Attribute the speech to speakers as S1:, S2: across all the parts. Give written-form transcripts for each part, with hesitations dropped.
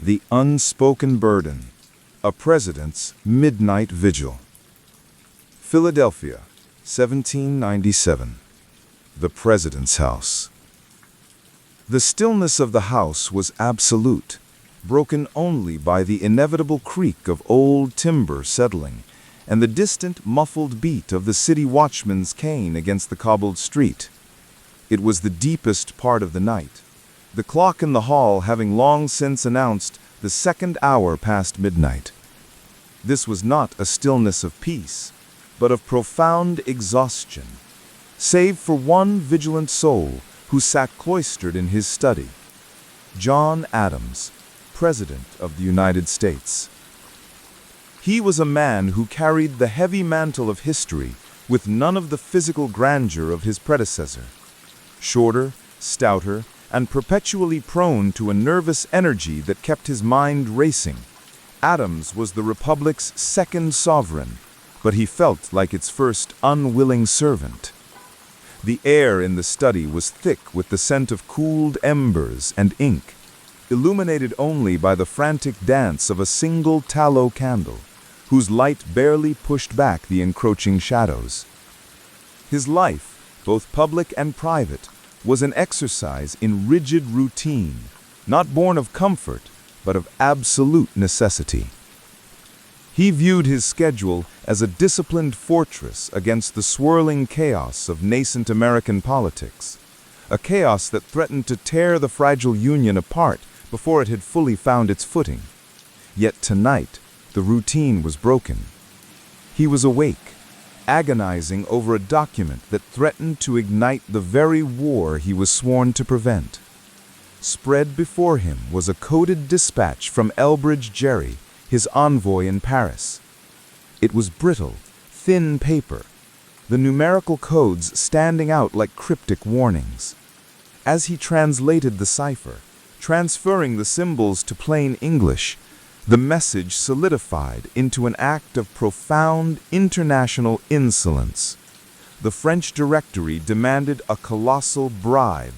S1: The Unspoken Burden, a President's Midnight Vigil. Philadelphia, 1797. The President's House. The stillness of the house was absolute, broken only by the inevitable creak of old timber settling and the distant, muffled beat of the city watchman's cane against the cobbled street. It was the deepest part of the night, the clock in the hall having long since announced the second hour past midnight. This was not a stillness of peace, but of profound exhaustion, save for one vigilant soul who sat cloistered in his study, John Adams, President of the United States. He was a man who carried the heavy mantle of history with none of the physical grandeur of his predecessor. Shorter, stouter, and perpetually prone to a nervous energy that kept his mind racing, Adams was the Republic's second sovereign, but he felt like its first unwilling servant. The air in the study was thick with the scent of cooled embers and ink, illuminated only by the frantic dance of a single tallow candle, whose light barely pushed back the encroaching shadows. His life, both public and private, was an exercise in rigid routine, not born of comfort, but of absolute necessity. He viewed his schedule as a disciplined fortress against the swirling chaos of nascent American politics, a chaos that threatened to tear the fragile Union apart before it had fully found its footing. Yet tonight, the routine was broken. He was awake, agonizing over a document that threatened to ignite the very war he was sworn to prevent. Spread before him was a coded dispatch from Elbridge Gerry, his envoy in Paris. It was brittle, thin paper, the numerical codes standing out like cryptic warnings. As he translated the cipher, transferring the symbols to plain English, the message solidified into an act of profound international insolence. The French Directory demanded a colossal bribe,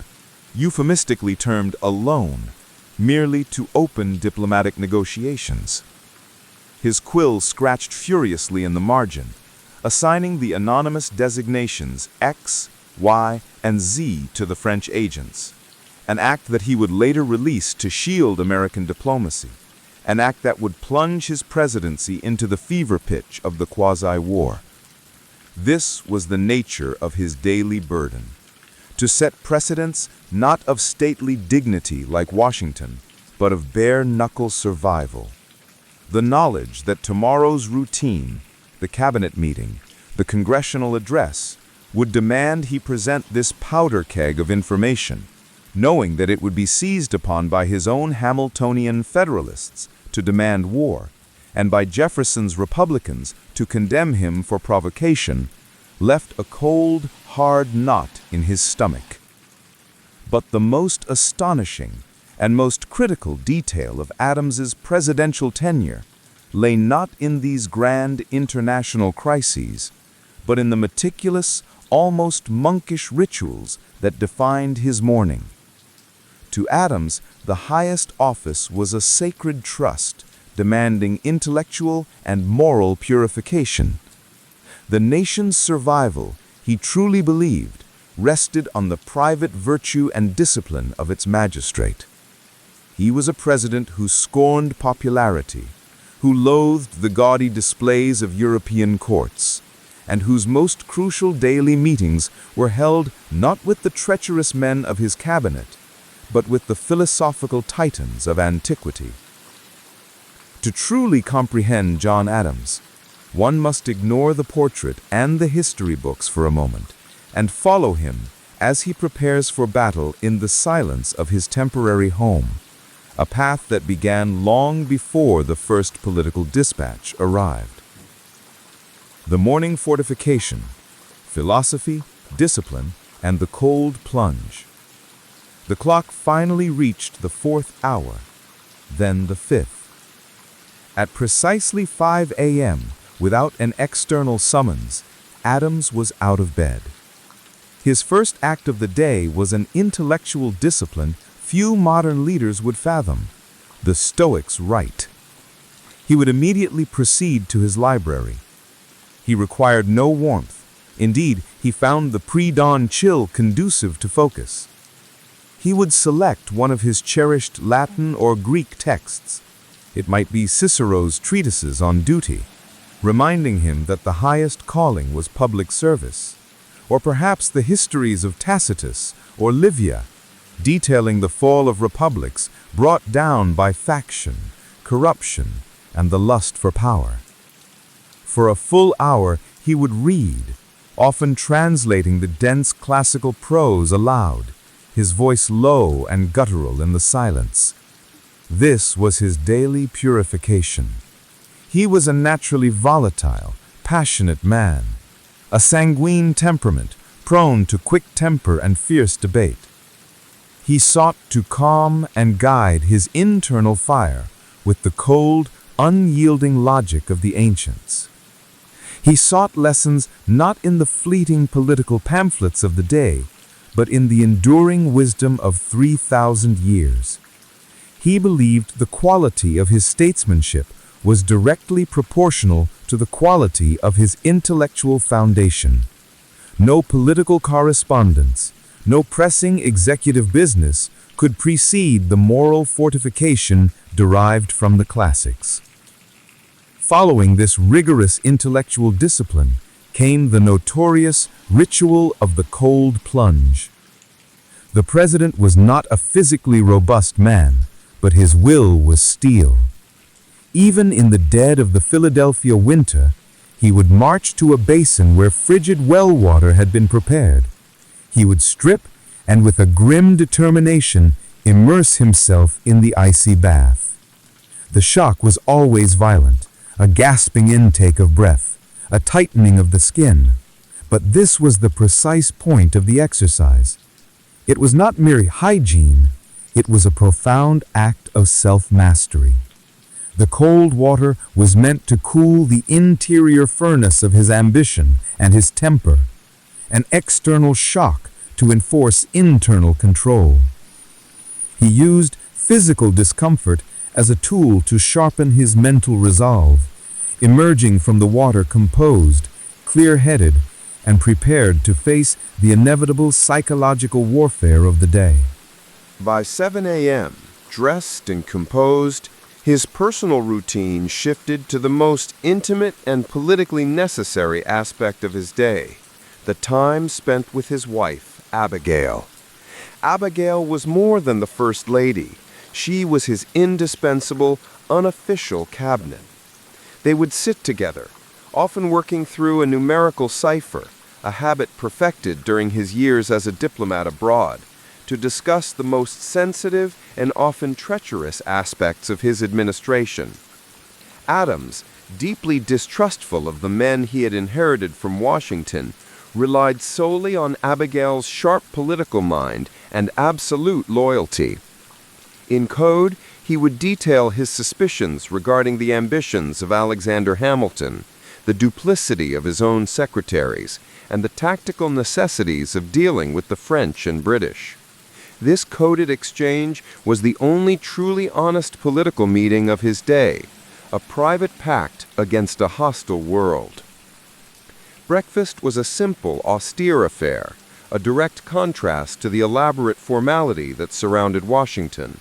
S1: euphemistically termed a loan, merely to open diplomatic negotiations. His quill scratched furiously in the margin, assigning the anonymous designations X, Y, and Z to the French agents, an act that he would later release to shield American diplomacy, an act that would plunge his presidency into the fever pitch of the quasi-war. This was the nature of his daily burden: to set precedents not of stately dignity like Washington, but of bare-knuckle survival. The knowledge that tomorrow's routine, the cabinet meeting, the congressional address, would demand he present this powder keg of information, knowing that it would be seized upon by his own Hamiltonian Federalists to demand war, and by Jefferson's Republicans to condemn him for provocation, left a cold, hard knot in his stomach. But the most astonishing and most critical detail of Adams's presidential tenure lay not in these grand international crises, but in the meticulous, almost monkish rituals that defined his morning. To Adams, the highest office was a sacred trust, demanding intellectual and moral purification. The nation's survival, he truly believed, rested on the private virtue and discipline of its magistrate. He was a president who scorned popularity, who loathed the gaudy displays of European courts, and whose most crucial daily meetings were held not with the treacherous men of his cabinet, but with the philosophical titans of antiquity. To truly comprehend John Adams, one must ignore the portrait and the history books for a moment, and follow him as he prepares for battle in the silence of his temporary home, a path that began long before the first political dispatch arrived. The morning fortification, philosophy, discipline, and the cold plunge. The clock finally reached the 4th hour, then the 5th. At precisely 5 a.m., without an external summons, Adams was out of bed. His first act of the day was an intellectual discipline few modern leaders would fathom: the Stoics right. He would immediately proceed to his library. He required no warmth. Indeed, he found the pre-dawn chill conducive to focus. He would select one of his cherished Latin or Greek texts. It might be Cicero's treatises on duty, reminding him that the highest calling was public service, or perhaps the histories of Tacitus or Livia, detailing the fall of republics brought down by faction, corruption, and the lust for power. For a full hour he would read, often translating the dense classical prose aloud, his voice low and guttural in the silence. This was his daily purification. He was a naturally volatile, passionate man, a sanguine temperament, prone to quick temper and fierce debate. He sought to calm and guide his internal fire with the cold, unyielding logic of the ancients. He sought lessons not in the fleeting political pamphlets of the day, but in the enduring wisdom of 3,000 years. He believed the quality of his statesmanship was directly proportional to the quality of his intellectual foundation. No political correspondence, no pressing executive business could precede the moral fortification derived from the classics. Following this rigorous intellectual discipline came the notorious ritual of the cold plunge. The president was not a physically robust man, but his will was steel. Even in the dead of the Philadelphia winter, he would march to a basin where frigid well water had been prepared. He would strip and with a grim determination immerse himself in the icy bath. The shock was always violent, a gasping intake of breath, a tightening of the skin. But this was the precise point of the exercise. It was not mere hygiene, it was a profound act of self-mastery. The cold water was meant to cool the interior furnace of his ambition and his temper, an external shock to enforce internal control. He used physical discomfort as a tool to sharpen his mental resolve, emerging from the water composed, clear-headed, and prepared to face the inevitable psychological warfare of the day.
S2: By 7 a.m., dressed and composed, his personal routine shifted to the most intimate and politically necessary aspect of his day, the time spent with his wife, Abigail. Abigail was more than the First Lady. She was his indispensable, unofficial cabinet. They would sit together, often working through a numerical cipher, a habit perfected during his years as a diplomat abroad, to discuss the most sensitive and often treacherous aspects of his administration. Adams, deeply distrustful of the men he had inherited from Washington, relied solely on Abigail's sharp political mind and absolute loyalty. In code, he would detail his suspicions regarding the ambitions of Alexander Hamilton, the duplicity of his own secretaries, and the tactical necessities of dealing with the French and British. This coded exchange was the only truly honest political meeting of his day, a private pact against a hostile world. Breakfast was a simple, austere affair, a direct contrast to the elaborate formality that surrounded Washington.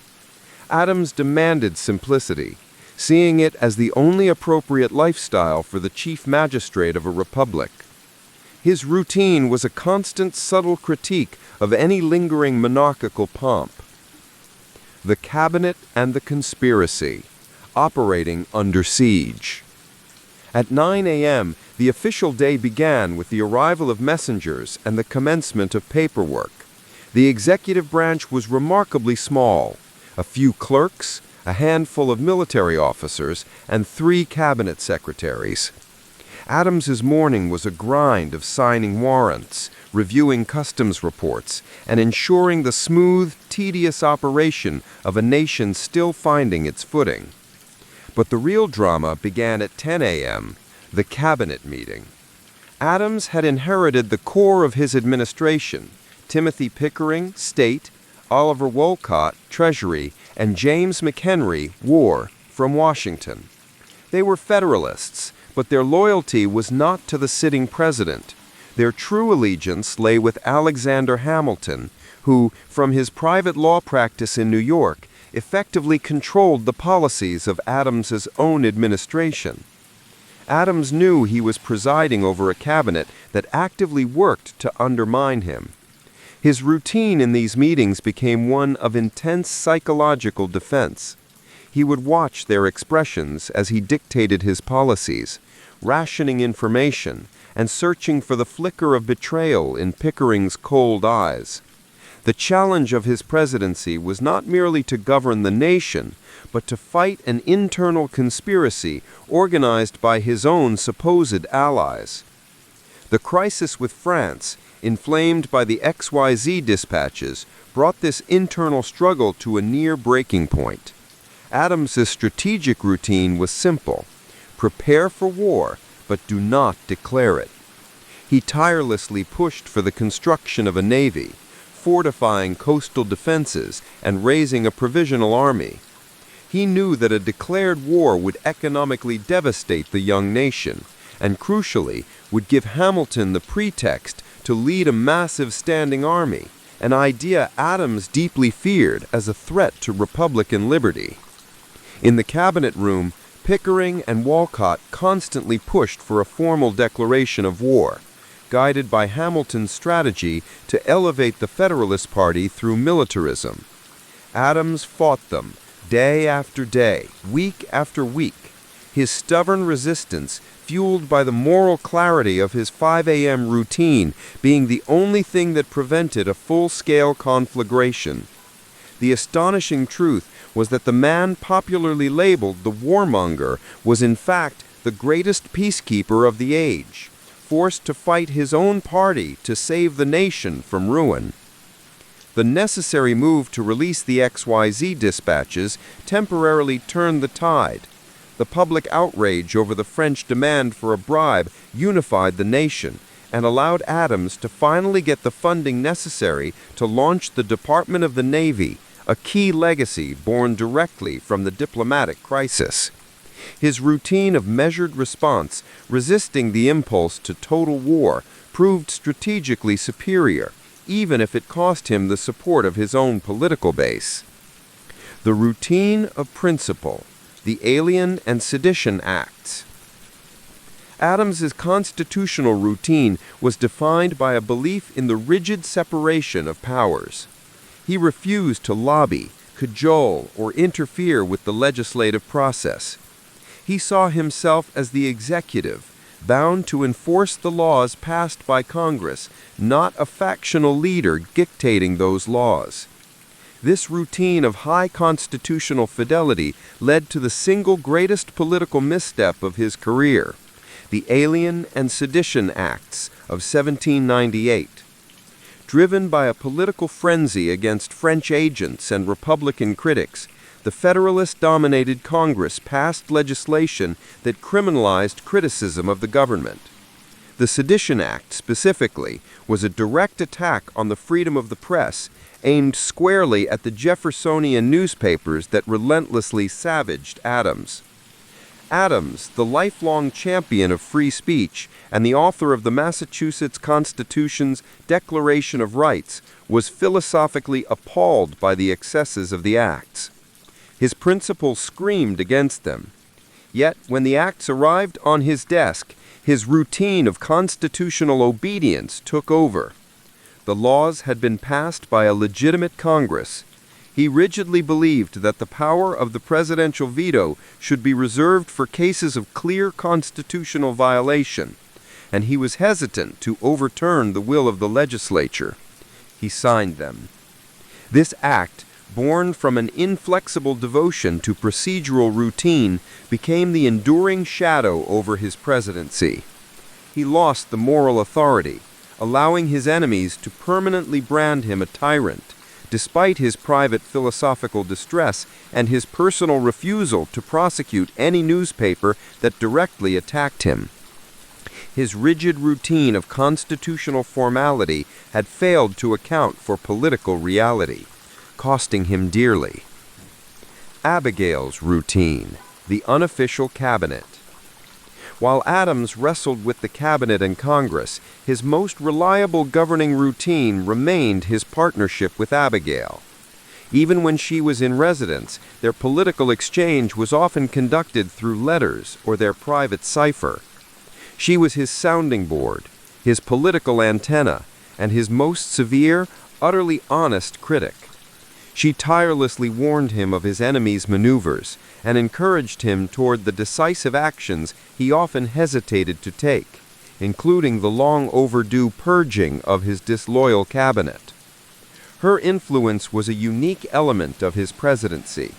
S2: Adams demanded simplicity, seeing it as the only appropriate lifestyle for the chief magistrate of a republic. His routine was a constant, subtle critique of any lingering monarchical pomp. The cabinet and the conspiracy, operating under siege. At 9 a.m., the official day began with the arrival of messengers and the commencement of paperwork. The executive branch was remarkably small: a few clerks, a handful of military officers, and 3 cabinet secretaries. Adams's morning was a grind of signing warrants, reviewing customs reports, and ensuring the smooth, tedious operation of a nation still finding its footing. But the real drama began at 10 a.m., the cabinet meeting. Adams had inherited the core of his administration: Timothy Pickering, State; Oliver Wolcott, Treasury; and James McHenry, War, from Washington. They were Federalists, but their loyalty was not to the sitting president. Their true allegiance lay with Alexander Hamilton, who, from his private law practice in New York, effectively controlled the policies of Adams's own administration. Adams knew he was presiding over a cabinet that actively worked to undermine him. His routine in these meetings became one of intense psychological defense. He would watch their expressions as he dictated his policies, rationing information and searching for the flicker of betrayal in Pickering's cold eyes. The challenge of his presidency was not merely to govern the nation, but to fight an internal conspiracy organized by his own supposed allies. The crisis with France, inflamed by the XYZ dispatches, brought this internal struggle to a near breaking point. Adams's strategic routine was simple: prepare for war, but do not declare it. He tirelessly pushed for the construction of a navy, fortifying coastal defenses and raising a provisional army. He knew that a declared war would economically devastate the young nation, and crucially, would give Hamilton the pretext to lead a massive standing army, an idea Adams deeply feared as a threat to Republican liberty. In the cabinet room, Pickering and Walcott constantly pushed for a formal declaration of war, guided by Hamilton's strategy to elevate the Federalist Party through militarism. Adams fought them day after day, week after week, his stubborn resistance fueled by the moral clarity of his 5 a.m. routine being the only thing that prevented a full-scale conflagration. The astonishing truth was that the man popularly labeled the warmonger was in fact the greatest peacekeeper of the age, forced to fight his own party to save the nation from ruin. The necessary move to release the XYZ dispatches temporarily turned the tide. The public outrage over the French demand for a bribe unified the nation and allowed Adams to finally get the funding necessary to launch the Department of the Navy, a key legacy born directly from the diplomatic crisis. His routine of measured response, resisting the impulse to total war, proved strategically superior, even if it cost him the support of his own political base. The routine of principle, the Alien and Sedition Acts. Adams's constitutional routine was defined by a belief in the rigid separation of powers. He refused to lobby, cajole, or interfere with the legislative process. He saw himself as the executive, bound to enforce the laws passed by Congress, not a factional leader dictating those laws. This routine of high constitutional fidelity led to the single greatest political misstep of his career, the Alien and Sedition Acts of 1798. Driven by a political frenzy against French agents and Republican critics, the Federalist-dominated Congress passed legislation that criminalized criticism of the government. The Sedition Act, specifically, was a direct attack on the freedom of the press, aimed squarely at the Jeffersonian newspapers that relentlessly savaged Adams. Adams, the lifelong champion of free speech and the author of the Massachusetts Constitution's Declaration of Rights, was philosophically appalled by the excesses of the acts. His principles screamed against them. Yet, when the acts arrived on his desk, his routine of constitutional obedience took over. The laws had been passed by a legitimate Congress. He rigidly believed that the power of the presidential veto should be reserved for cases of clear constitutional violation, and he was hesitant to overturn the will of the legislature. He signed them. This act, born from an inflexible devotion to procedural routine, became the enduring shadow over his presidency. He lost the moral authority, allowing his enemies to permanently brand him a tyrant, despite his private philosophical distress and his personal refusal to prosecute any newspaper that directly attacked him. His rigid routine of constitutional formality had failed to account for political reality, costing him dearly. Abigail's routine, the unofficial cabinet. While Adams wrestled with the cabinet and Congress, his most reliable governing routine remained his partnership with Abigail. Even when she was in residence, their political exchange was often conducted through letters or their private cipher. She was his sounding board, his political antenna, and his most severe, utterly honest critic. She tirelessly warned him of his enemy's maneuvers and encouraged him toward the decisive actions he often hesitated to take, including the long overdue purging of his disloyal cabinet. Her influence was a unique element of his presidency.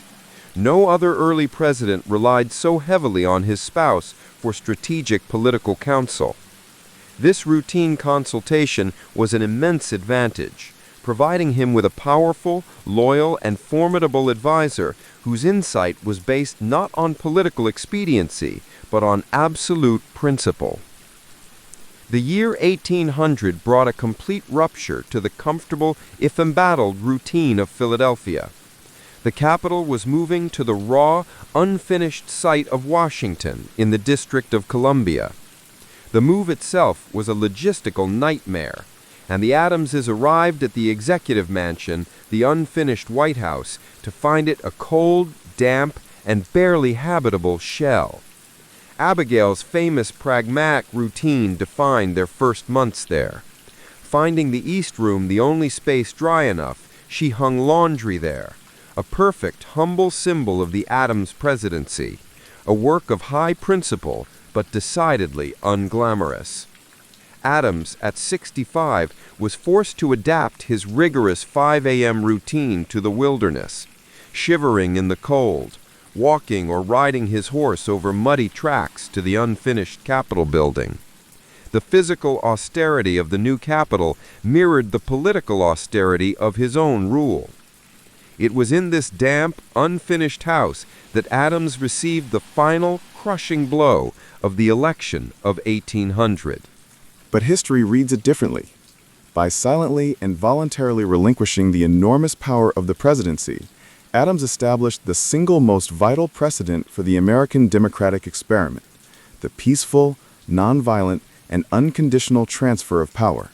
S2: No other early president relied so heavily on his spouse for strategic political counsel. This routine consultation was an immense advantage, providing him with a powerful, loyal, and formidable advisor whose insight was based not on political expediency, but on absolute principle. The year 1800 brought a complete rupture to the comfortable, if embattled, routine of Philadelphia. The capital was moving to the raw, unfinished site of Washington in the District of Columbia. The move itself was a logistical nightmare, and the Adamses arrived at the executive mansion, the unfinished White House, to find it a cold, damp, and barely habitable shell. Abigail's famous pragmatic routine defined their first months there. Finding the East Room the only space dry enough, she hung laundry there, a perfect, humble symbol of the Adams presidency, a work of high principle but decidedly unglamorous. Adams, at 65, was forced to adapt his rigorous 5 a.m. routine to the wilderness, shivering in the cold, walking or riding his horse over muddy tracks to the unfinished Capitol building. The physical austerity of the new Capitol mirrored the political austerity of his own rule. It was in this damp, unfinished house that Adams received the final, crushing blow of the election of 1800.
S1: But history reads it differently. By silently and voluntarily relinquishing the enormous power of the presidency, Adams established the single most vital precedent for the American democratic experiment, the peaceful, nonviolent, and unconditional transfer of power.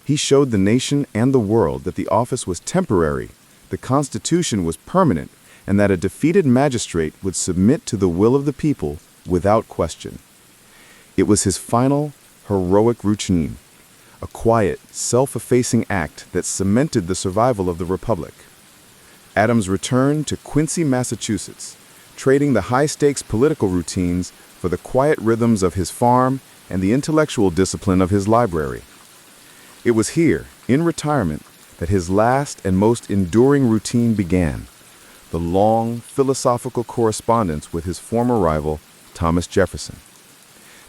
S1: He showed the nation and the world that the office was temporary, the Constitution was permanent, and that a defeated magistrate would submit to the will of the people without question. It was his final, heroic routine, a quiet, self-effacing act that cemented the survival of the Republic. Adams returned to Quincy, Massachusetts, trading the high-stakes political routines for the quiet rhythms of his farm and the intellectual discipline of his library. It was here, in retirement, that his last and most enduring routine began, the long, philosophical correspondence with his former rival, Thomas Jefferson.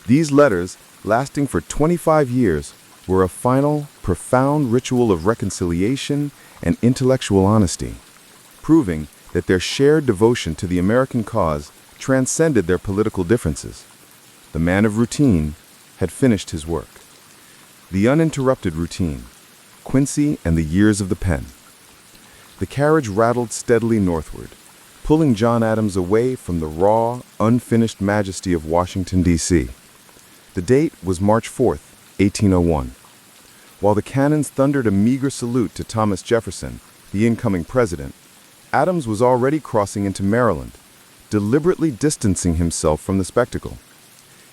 S1: These letters, lasting for 25 years, were a final, profound ritual of reconciliation and intellectual honesty, proving that their shared devotion to the American cause transcended their political differences. The man of routine had finished his work. The uninterrupted routine, Quincy and the years of the pen. The carriage rattled steadily northward, pulling John Adams away from the raw, unfinished majesty of Washington, D.C. The date was March 4th, 1801. While the cannons thundered a meager salute to Thomas Jefferson, the incoming president, Adams was already crossing into Maryland, deliberately distancing himself from the spectacle.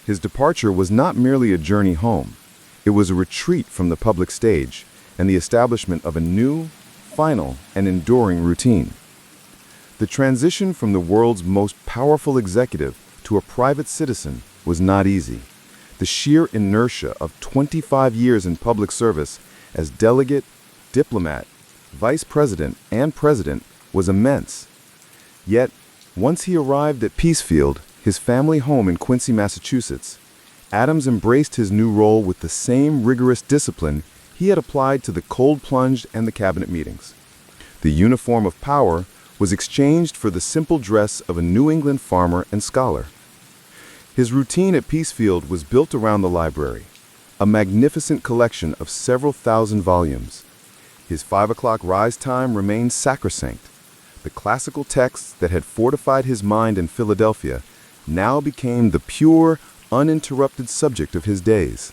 S1: His departure was not merely a journey home. It was a retreat from the public stage and the establishment of a new, final, and enduring routine. The transition from the world's most powerful executive to a private citizen was not easy. The sheer inertia of 25 years in public service as delegate, diplomat, vice president, and president was immense. Yet, once he arrived at Peacefield, his family home in Quincy, Massachusetts, Adams embraced his new role with the same rigorous discipline he had applied to the cold plunge and the cabinet meetings. The uniform of power was exchanged for the simple dress of a New England farmer and scholar. His routine at Peacefield was built around the library, a magnificent collection of several thousand volumes. His 5 o'clock rise time remained sacrosanct. The classical texts that had fortified his mind in Philadelphia now became the pure, uninterrupted subject of his days.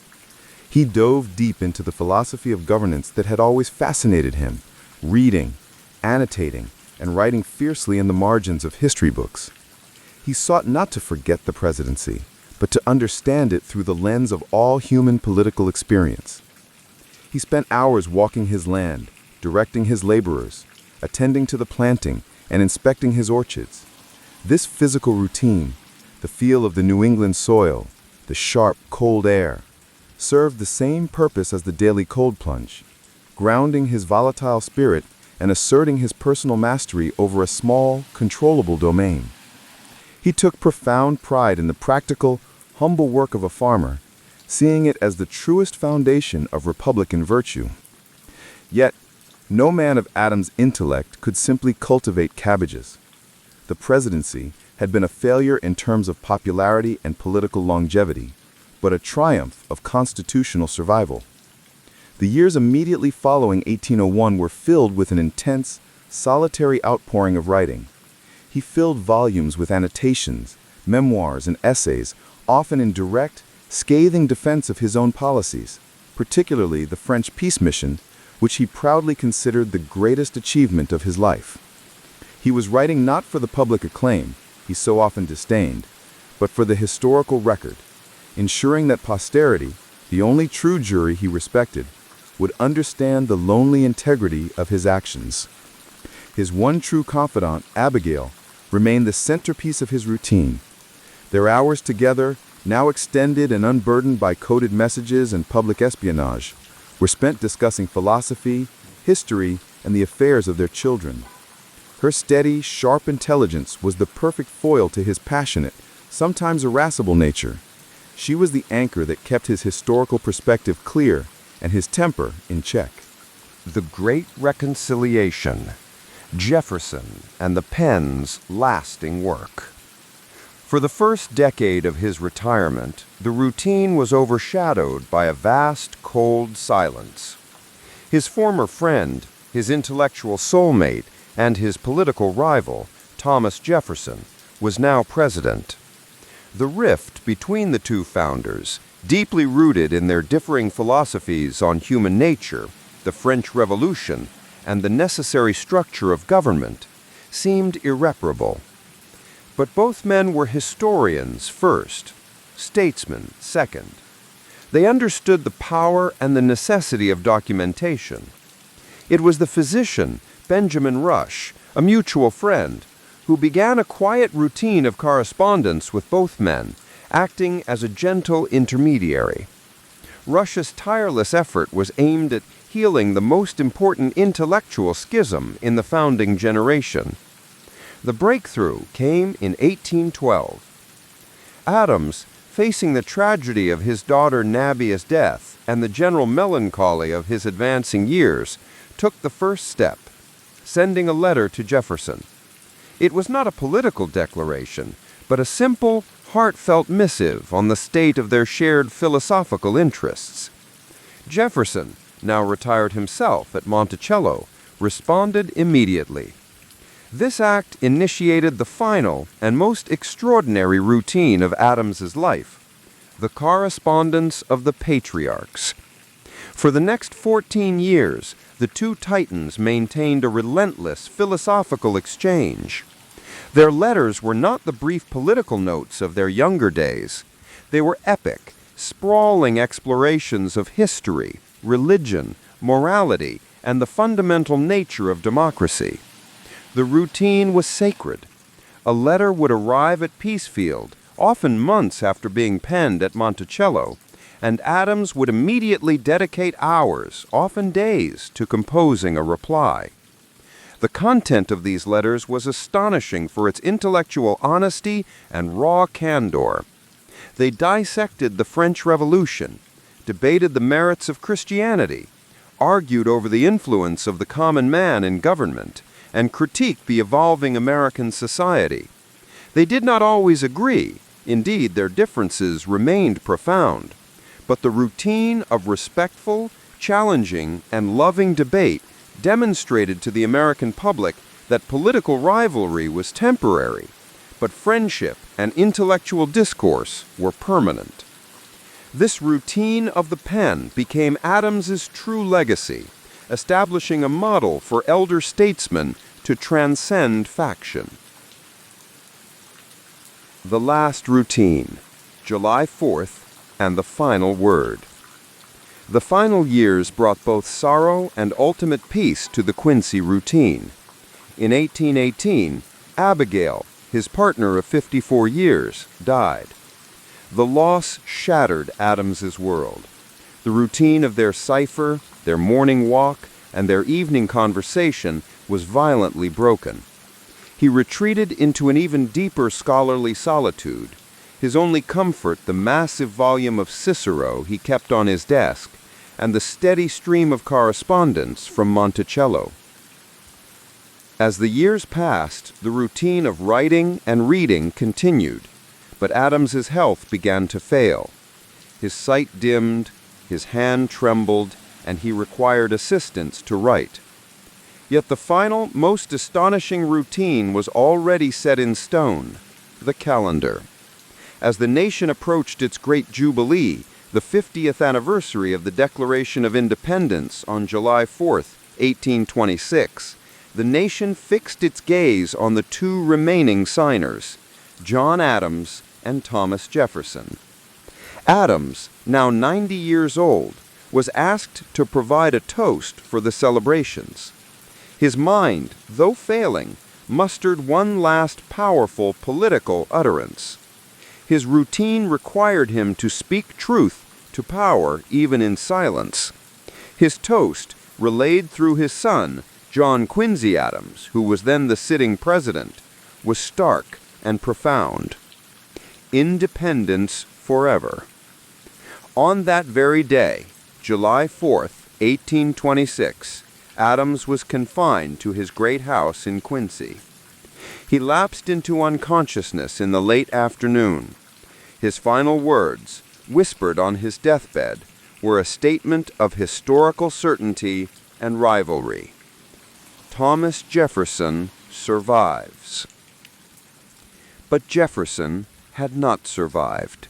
S1: He dove deep into the philosophy of governance that had always fascinated him, reading, annotating, and writing fiercely in the margins of history books. He sought not to forget the presidency, but to understand it through the lens of all human political experience. He spent hours walking his land, directing his laborers, attending to the planting, and inspecting his orchards. This physical routine, the feel of the New England soil, the sharp, cold air, served the same purpose as the daily cold plunge, grounding his volatile spirit and asserting his personal mastery over a small, controllable domain. He took profound pride in the practical, humble work of a farmer, seeing it as the truest foundation of Republican virtue. Yet, no man of Adams' intellect could simply cultivate cabbages. The presidency had been a failure in terms of popularity and political longevity, but a triumph of constitutional survival. The years immediately following 1801 were filled with an intense, solitary outpouring of writing. He filled volumes with annotations, memoirs, and essays, often in direct, scathing defense of his own policies, particularly the French peace mission, which he proudly considered the greatest achievement of his life. He was writing not for the public acclaim he so often disdained, but for the historical record, ensuring that posterity, the only true jury he respected, would understand the lonely integrity of his actions. His one true confidant, Abigail, remained the centerpiece of his routine. Their hours together, now extended and unburdened by coded messages and public espionage, were spent discussing philosophy, history, and the affairs of their children. Her steady, sharp intelligence was the perfect foil to his passionate, sometimes irascible nature. She was the anchor that kept his historical perspective clear and his temper in check.
S2: The Great Reconciliation, Jefferson and the pen's lasting work. For the first decade of his retirement, the routine was overshadowed by a vast, cold silence. His former friend, his intellectual soulmate, and his political rival, Thomas Jefferson, was now president. The rift between the two founders, deeply rooted in their differing philosophies on human nature, the French Revolution, and the necessary structure of government, seemed irreparable. But both men were historians first, statesmen second. They understood the power and the necessity of documentation. It was the physician, Benjamin Rush, a mutual friend, who began a quiet routine of correspondence with both men, acting as a gentle intermediary. Rush's tireless effort was aimed at healing the most important intellectual schism in the founding generation. The breakthrough came in 1812. Adams, facing the tragedy of his daughter Nabia's death and the general melancholy of his advancing years, took the first step, sending a letter to Jefferson. It was not a political declaration, but a simple, heartfelt missive on the state of their shared philosophical interests. Jefferson, now retired himself at Monticello, responded immediately. This act initiated the final and most extraordinary routine of Adams's life, the correspondence of the patriarchs. For the next 14 years, the two titans maintained a relentless philosophical exchange. Their letters were not the brief political notes of their younger days. They were epic, sprawling explorations of history, religion, morality, and the fundamental nature of democracy. The routine was sacred. A letter would arrive at Peacefield, often months after being penned at Monticello, and Adams would immediately dedicate hours, often days, to composing a reply. The content of these letters was astonishing for its intellectual honesty and raw candor. They dissected the French Revolution, debated the merits of Christianity, argued over the influence of the common man in government, and critiqued the evolving American society. They did not always agree. Indeed, their differences remained profound. But the routine of respectful, challenging, and loving debate demonstrated to the American public that political rivalry was temporary, but friendship and intellectual discourse were permanent. This routine of the pen became Adams's true legacy, establishing a model for elder statesmen to transcend faction. The last routine, July 4th, and the final word. The final years brought both sorrow and ultimate peace to the Quincy routine. In 1818, Abigail, his partner of 54 years, died. The loss shattered Adams's world. The routine of their cipher, their morning walk, and their evening conversation was violently broken. He retreated into an even deeper scholarly solitude, his only comfort the massive volume of Cicero he kept on his desk, and the steady stream of correspondence from Monticello. As the years passed, the routine of writing and reading continued, but Adams's health began to fail. His sight dimmed, his hand trembled, and he required assistance to write. Yet the final, most astonishing routine was already set in stone, the calendar. As the nation approached its great jubilee, the 50th anniversary of the Declaration of Independence on July 4th, 1826, the nation fixed its gaze on the two remaining signers, John Adams and Thomas Jefferson. Adams, now 90 years old, was asked to provide a toast for the celebrations. His mind, though failing, mustered one last powerful political utterance. His routine required him to speak truth to power even in silence. His toast, relayed through his son, John Quincy Adams, who was then the sitting president, was stark and profound. Independence forever. On that very day, July 4th, 1826, Adams was confined to his great house in Quincy. He lapsed into unconsciousness in the late afternoon. His final words, whispered on his deathbed, were a statement of historical certainty and rivalry. Thomas Jefferson survives. But Jefferson had not survived.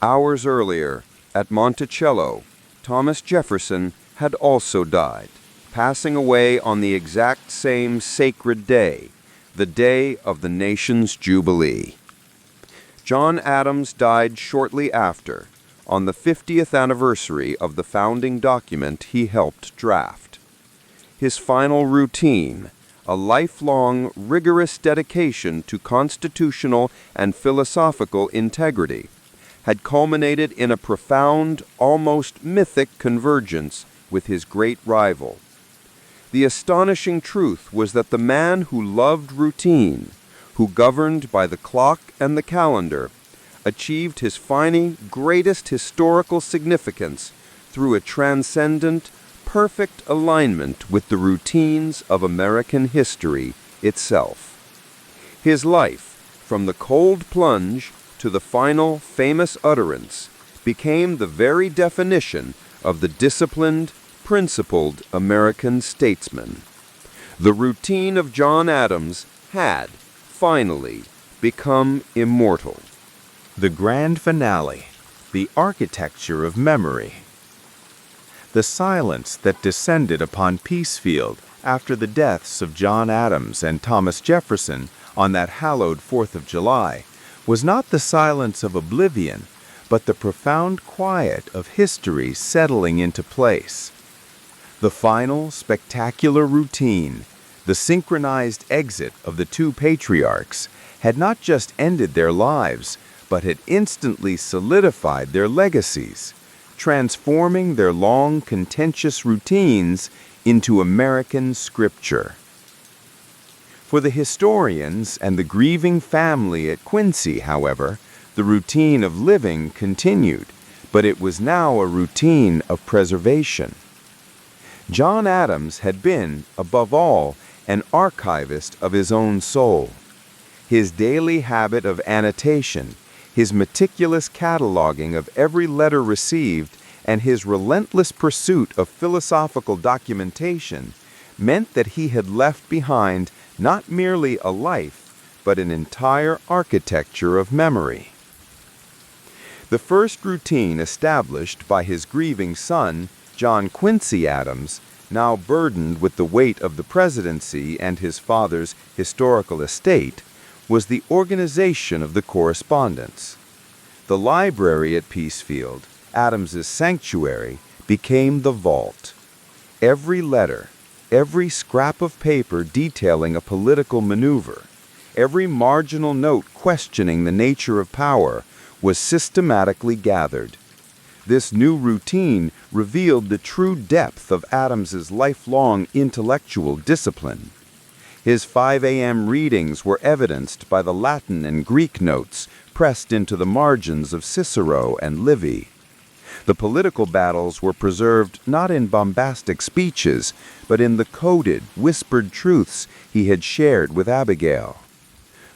S2: Hours earlier, at Monticello, Thomas Jefferson had also died, passing away on the exact same sacred day, the day of the nation's jubilee. John Adams died shortly after, on the 50th anniversary of the founding document he helped draft. His final routine, a lifelong, rigorous dedication to constitutional and philosophical integrity, had culminated in a profound, almost mythic convergence with his great rival. The astonishing truth was that the man who loved routine, who governed by the clock and the calendar, achieved his final, greatest historical significance through a transcendent, perfect alignment with the routines of American history itself. His life, from the cold plunge to the final famous utterance, became the very definition of the disciplined, principled American statesman. The routine of John Adams had, finally, become immortal.
S1: The grand finale, the architecture of memory. The silence that descended upon Peacefield after the deaths of John Adams and Thomas Jefferson on that hallowed 4th of July was not the silence of oblivion, but the profound quiet of history settling into place. The final, spectacular routine, the synchronized exit of the two patriarchs, had not just ended their lives, but had instantly solidified their legacies, transforming their long, contentious routines into American scripture. For the historians and the grieving family at Quincy, however, the routine of living continued, but it was now a routine of preservation. John Adams had been, above all, an archivist of his own soul. His daily habit of annotation, his meticulous cataloging of every letter received, and his relentless pursuit of philosophical documentation
S2: meant that he had left behind not merely a life, but an entire architecture of memory. The first routine established by his grieving son, John Quincy Adams, now burdened with the weight of the presidency and his father's historical estate, was the organization of the correspondence. The library at Peacefield, Adams's sanctuary, became the vault. Every letter, every scrap of paper detailing a political maneuver, every marginal note questioning the nature of power was systematically gathered. This new routine revealed the true depth of Adams's lifelong intellectual discipline. His 5 a.m. readings were evidenced by the Latin and Greek notes pressed into the margins of Cicero and Livy. The political battles were preserved not in bombastic speeches, but in the coded, whispered truths he had shared with Abigail.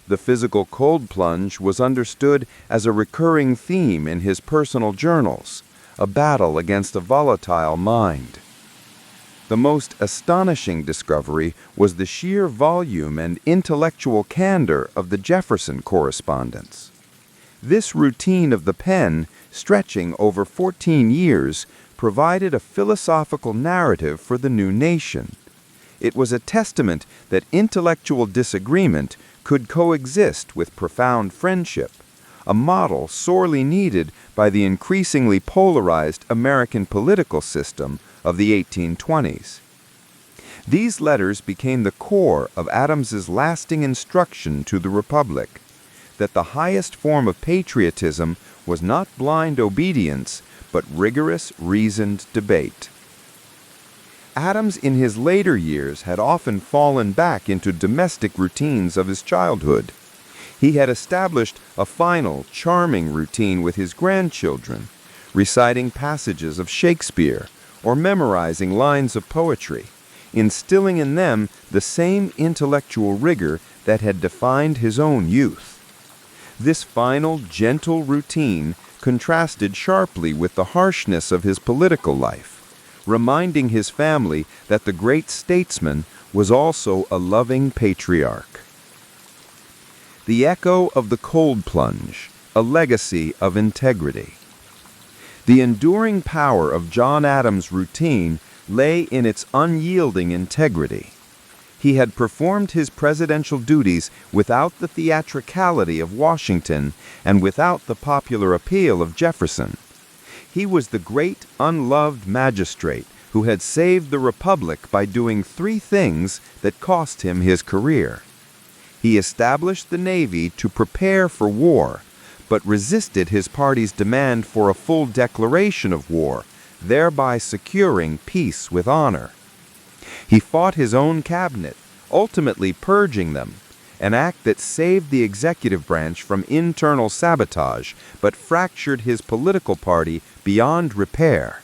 S2: The physical cold plunge was understood as a recurring theme in his personal journals, a battle against a volatile mind. The most astonishing discovery was the sheer volume and intellectual candor of the Jefferson correspondence. This routine of the pen, stretching over 14 years, provided a philosophical narrative for the new nation. It was a testament that intellectual disagreement could coexist with profound friendship, a model sorely needed by the increasingly polarized American political system of the 1820s. These letters became the core of Adams's lasting instruction to the Republic, that the highest form of patriotism was not blind obedience, but rigorous, reasoned debate. Adams in his later years had often fallen back into domestic routines of his childhood. He had established a final, charming routine with his grandchildren, reciting passages of Shakespeare or memorizing lines of poetry, instilling in them the same intellectual rigor that had defined his own youth. This final, gentle routine contrasted sharply with the harshness of his political life, reminding his family that the great statesman was also a loving patriarch. The echo of the cold plunge, a legacy of integrity. The enduring power of John Adams' routine lay in its unyielding integrity. He had performed his presidential duties without the theatricality of Washington and without the popular appeal of Jefferson. He was the great, unloved magistrate who had saved the Republic by doing 3 things that cost him his career. He established the Navy to prepare for war, but resisted his party's demand for a full declaration of war, thereby securing peace with honor. He fought his own cabinet, ultimately purging them, an act that saved the executive branch from internal sabotage, but fractured his political party beyond repair.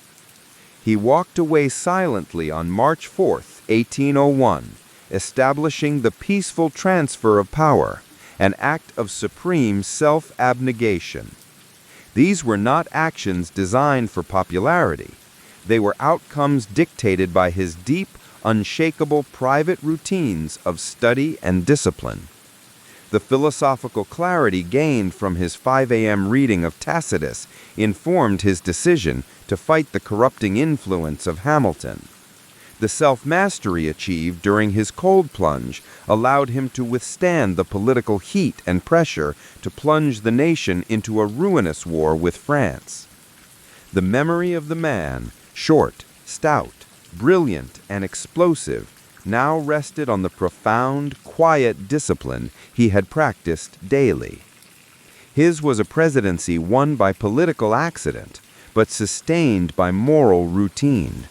S2: He walked away silently on March 4, 1801, establishing the peaceful transfer of power, an act of supreme self-abnegation. These were not actions designed for popularity. They were outcomes dictated by his deep, unshakable private routines of study and discipline. The philosophical clarity gained from his 5 a.m. reading of Tacitus informed his decision to fight the corrupting influence of Hamilton. The self-mastery achieved during his cold plunge allowed him to withstand the political heat and pressure to plunge the nation into a ruinous war with France. The memory of the man, short, stout, brilliant, and explosive, now rested on the profound, quiet discipline he had practiced daily. His was a presidency won by political accident, but sustained by moral routine.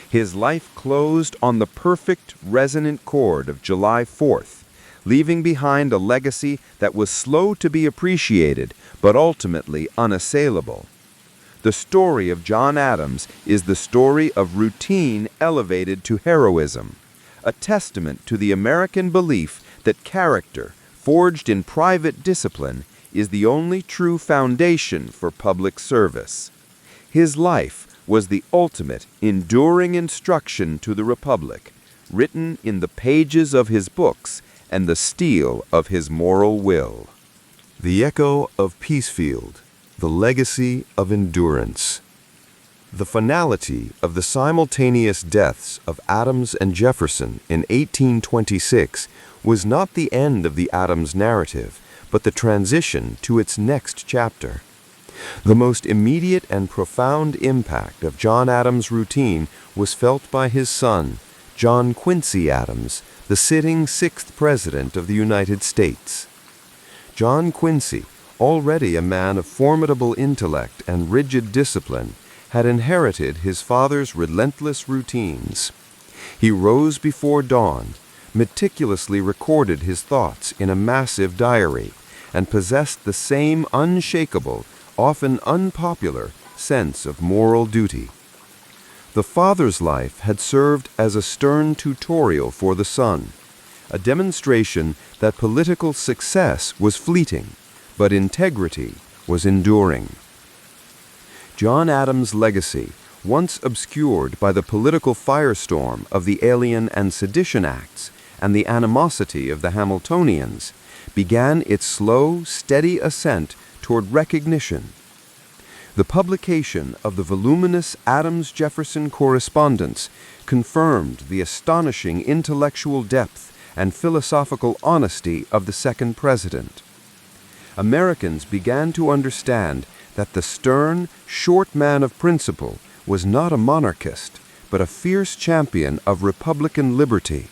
S2: His life closed on the perfect, resonant chord of July 4th, leaving behind a legacy that was slow to be appreciated, but ultimately unassailable. The story of John Adams is the story of routine elevated to heroism, a testament to the American belief that character, forged in private discipline, is the only true foundation for public service. His life was the ultimate, enduring instruction to the Republic, written in the pages of his books and the steel of his moral will.
S1: The echo of Peacefield, the legacy of endurance. The finality of the simultaneous deaths of Adams and Jefferson in 1826 was not the end of the Adams narrative, but the transition to its next chapter. The most immediate and profound impact of John Adams' routine was felt by his son, John Quincy Adams, the sitting 6th President of the United States. John Quincy, already a man of formidable intellect and rigid discipline, had inherited his father's relentless routines. He rose before dawn, meticulously recorded his thoughts in a massive diary, and possessed the same unshakable, often unpopular, sense of moral duty. The father's life had served as a stern tutorial for the son, a demonstration that political success was fleeting, but integrity was enduring. John Adams' legacy, once obscured by the political firestorm of the Alien and Sedition Acts and the animosity of the Hamiltonians, began its slow, steady ascent toward recognition. The publication of the voluminous Adams-Jefferson correspondence confirmed the astonishing intellectual depth and philosophical honesty of the second president. Americans began to understand that the stern, short man of principle was not a monarchist, but a fierce champion of Republican liberty,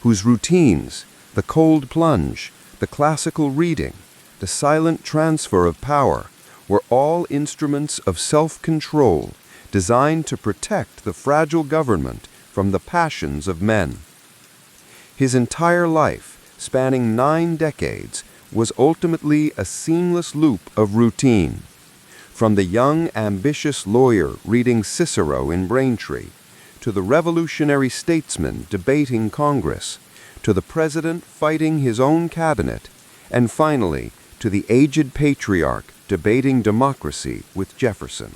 S1: whose routines, the cold plunge, the classical reading, the silent transfer of power, were all instruments of self-control designed to protect the fragile government from the passions of men. His entire life, spanning 9 decades, was ultimately a seamless loop of routine. From the young, ambitious lawyer reading Cicero in Braintree, to the revolutionary statesman debating Congress, to the president fighting his own cabinet, and finally to the aged patriarch debating democracy with Jefferson.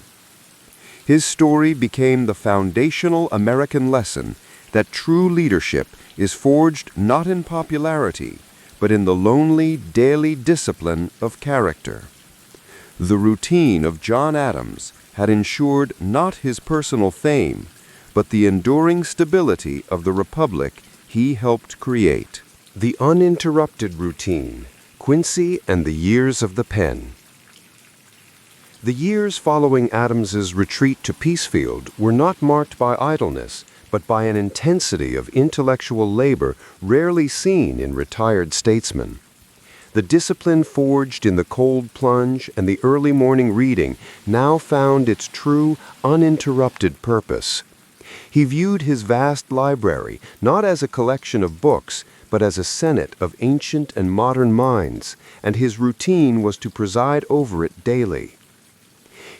S1: His story became the foundational American lesson that true leadership is forged not in popularity, but in the lonely, daily discipline of character. The routine of John Adams had ensured not his personal fame, but the enduring stability of the republic he helped create. The Uninterrupted Routine, Quincy and the Years of the Pen. The years following Adams's retreat to Peacefield were not marked by idleness, but by an intensity of intellectual labor rarely seen in retired statesmen. The discipline forged in the cold plunge and the early morning reading now found its true, uninterrupted purpose. He viewed his vast library not as a collection of books, but as a senate of ancient and modern minds, and his routine was to preside over it daily.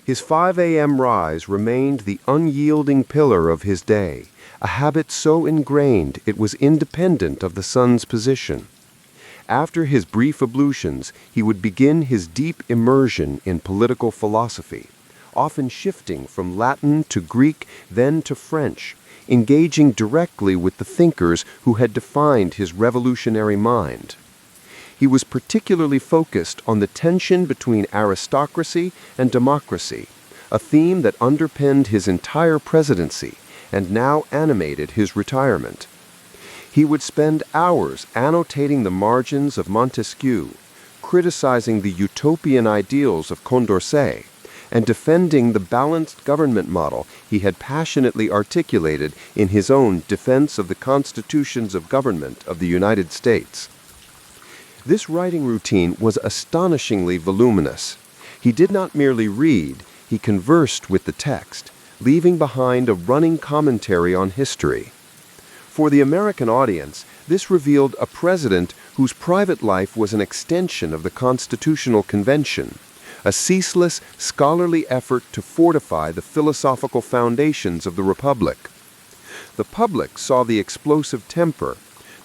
S1: His 5 a.m. rise remained the unyielding pillar of his day, a habit so ingrained it was independent of the sun's position. After his brief ablutions, he would begin his deep immersion in political philosophy, often shifting from Latin to Greek, then to French, engaging directly with the thinkers who had defined his revolutionary mind. He was particularly focused on the tension between aristocracy and democracy, a theme that underpinned his entire presidency and now animated his retirement. He would spend hours annotating the margins of Montesquieu, criticizing the utopian ideals of Condorcet, and defending the balanced government model he had passionately articulated in his own Defense of the Constitutions of Government of the United States. This writing routine was astonishingly voluminous. He did not merely read, he conversed with the text, leaving behind a running commentary on history. For the American audience, this revealed a president whose private life was an extension of the Constitutional Convention, a ceaseless, scholarly effort to fortify the philosophical foundations of the Republic. The public saw the explosive temper.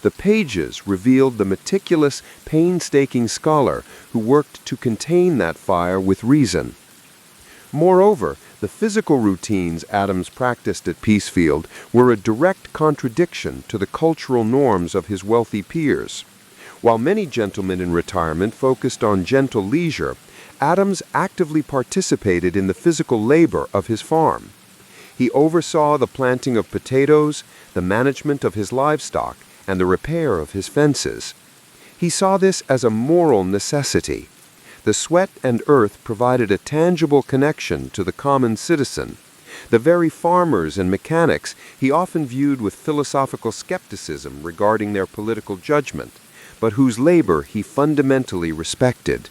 S1: The pages revealed the meticulous, painstaking scholar who worked to contain that fire with reason.
S2: Moreover, the physical routines Adams practiced at Peacefield were a direct contradiction to the cultural norms of his wealthy peers. While many gentlemen in retirement focused on gentle leisure, Adams actively participated in the physical labor of his farm. He oversaw the planting of potatoes, the management of his livestock, and the repair of his fences. He saw this as a moral necessity. The sweat and earth provided a tangible connection to the common citizen. The very farmers and mechanics he often viewed with philosophical skepticism regarding their political judgment, but whose labor he fundamentally respected.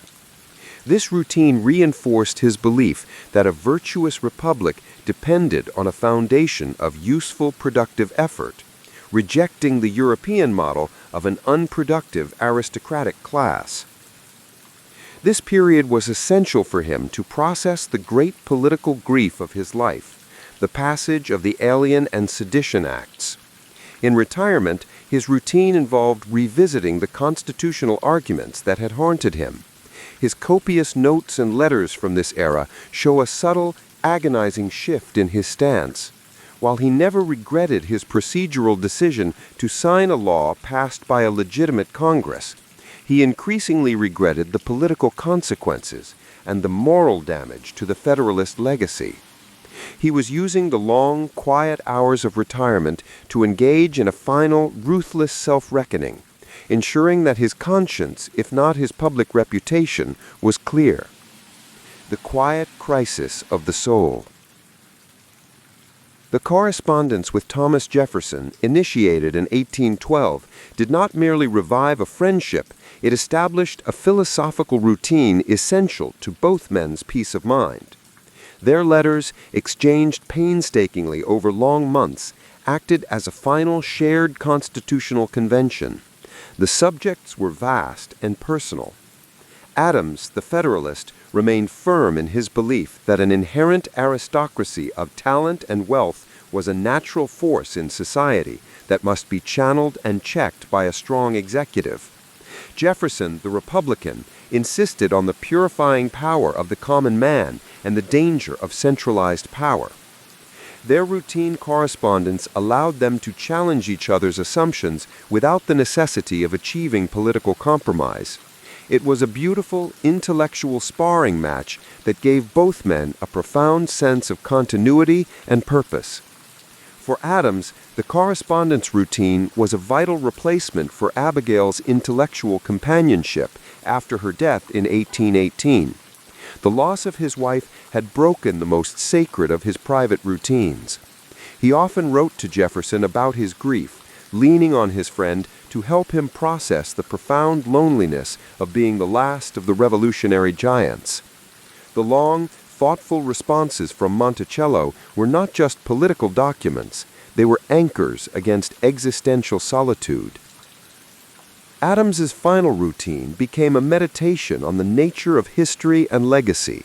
S2: This routine reinforced his belief that a virtuous republic depended on a foundation of useful, productive effort, rejecting the European model of an unproductive aristocratic class. This period was essential for him to process the great political grief of his life, the passage of the Alien and Sedition Acts. In retirement, his routine involved revisiting the constitutional arguments that had haunted him. His copious notes and letters from this era show a subtle, agonizing shift in his stance. While he never regretted his procedural decision to sign a law passed by a legitimate Congress, he increasingly regretted the political consequences and the moral damage to the Federalist legacy. He was using the long, quiet hours of retirement to engage in a final, ruthless self-reckoning, ensuring that his conscience, if not his public reputation, was clear. The quiet crisis of the soul. The correspondence with Thomas Jefferson, initiated in 1812, did not merely revive a friendship, it established a philosophical routine essential to both men's peace of mind. Their letters, exchanged painstakingly over long months, acted as a final shared constitutional convention. The subjects were vast and personal. Adams, the Federalist, remained firm in his belief that an inherent aristocracy of talent and wealth was a natural force in society that must be channeled and checked by a strong executive. Jefferson, the Republican, insisted on the purifying power of the common man and the danger of centralized power. Their routine correspondence allowed them to challenge each other's assumptions without the necessity of achieving political compromise. It was a beautiful, intellectual sparring match that gave both men a profound sense of continuity and purpose. For Adams, the correspondence routine was a vital replacement for Abigail's intellectual companionship after her death in 1818. The loss of his wife had broken the most sacred of his private routines. He often wrote to Jefferson about his grief, leaning on his friend to help him process the profound loneliness of being the last of the revolutionary giants. The long, thoughtful responses from Monticello were not just political documents, they were anchors against existential solitude. Adams's final routine became a meditation on the nature of history and legacy.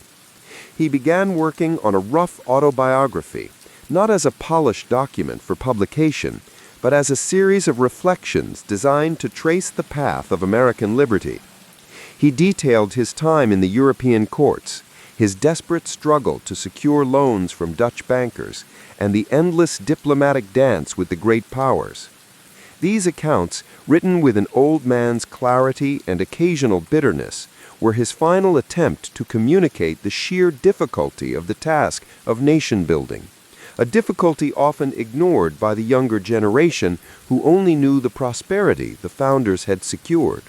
S2: He began working on a rough autobiography, not as a polished document for publication, but as a series of reflections designed to trace the path of American liberty. He detailed his time in the European courts, his desperate struggle to secure loans from Dutch bankers, and the endless diplomatic dance with the great powers. These accounts, written with an old man's clarity and occasional bitterness, were his final attempt to communicate the sheer difficulty of the task of nation-building, a difficulty often ignored by the younger generation who only knew the prosperity the founders had secured.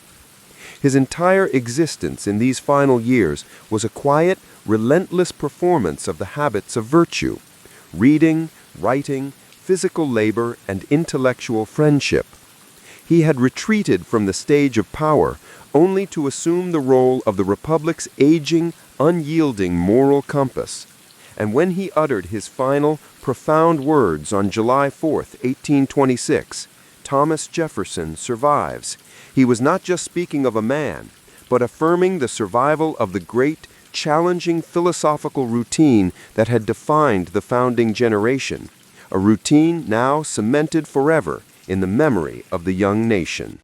S2: His entire existence in these final years was a quiet, relentless performance of the habits of virtue: reading, writing, physical labor, and intellectual friendship. He had retreated from the stage of power only to assume the role of the Republic's aging, unyielding moral compass. And when he uttered his final, profound words on July 4, 1826, "Thomas Jefferson survives," he was not just speaking of a man, but affirming the survival of the great, challenging philosophical routine that had defined the founding generation, a routine now cemented forever in the memory of the young nation.